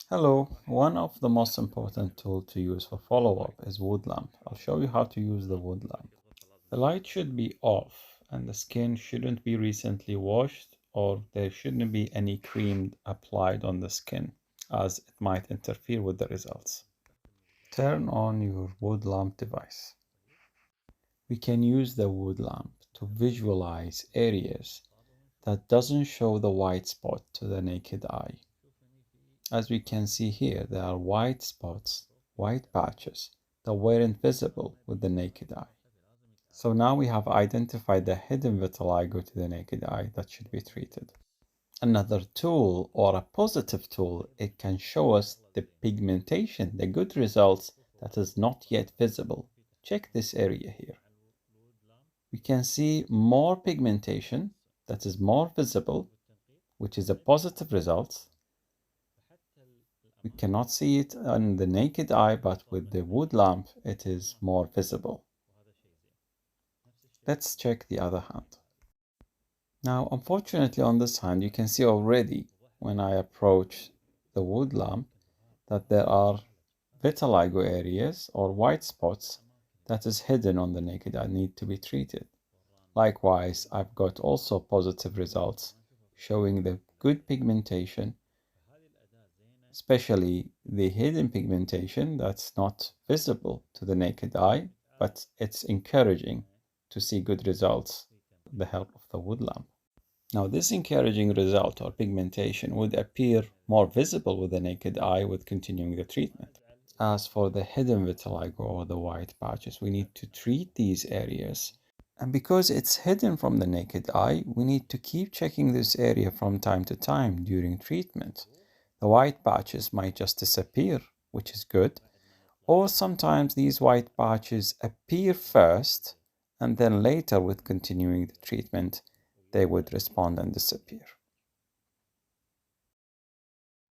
Hello, one of the most important tools to use for follow-up is woodlamp. I'll show you how to use the woodlamp. The light should be off and the skin shouldn't be recently washed, or there shouldn't be any cream applied on the skin as it might interfere with the results. Turn on your woodlamp device. We can use the woodlamp to visualize areas that doesn't show the white spot to the naked eye. As we can see here, there are white spots, white patches that weren't visible with the naked eye. So now we have identified the hidden vitiligo to the naked eye that should be treated. Another tool, or a positive tool, it can show us the pigmentation, the good results that is not yet visible. Check this area here. We can see more pigmentation that is more visible, which is a positive result. We cannot see it on the naked eye, but with the wood lamp, it is more visible. Let's check the other hand. Now, unfortunately, on this hand, you can see already when I approach the wood lamp that there are vitiligo areas or white spots that is hidden on the naked eye, need to be treated. Likewise, I've got also positive results showing the good pigmentation, especially the hidden pigmentation that's not visible to the naked eye, but it's encouraging to see good results with the help of the wood lamp. Now, this encouraging result or pigmentation would appear more visible with the naked eye with continuing the treatment. As for the hidden vitiligo or the white patches, we need to treat these areas. And because it's hidden from the naked eye, we need to keep checking this area from time to time during treatment. The white patches might just disappear, which is good, or sometimes these white patches appear first and then later with continuing the treatment, they would respond and disappear.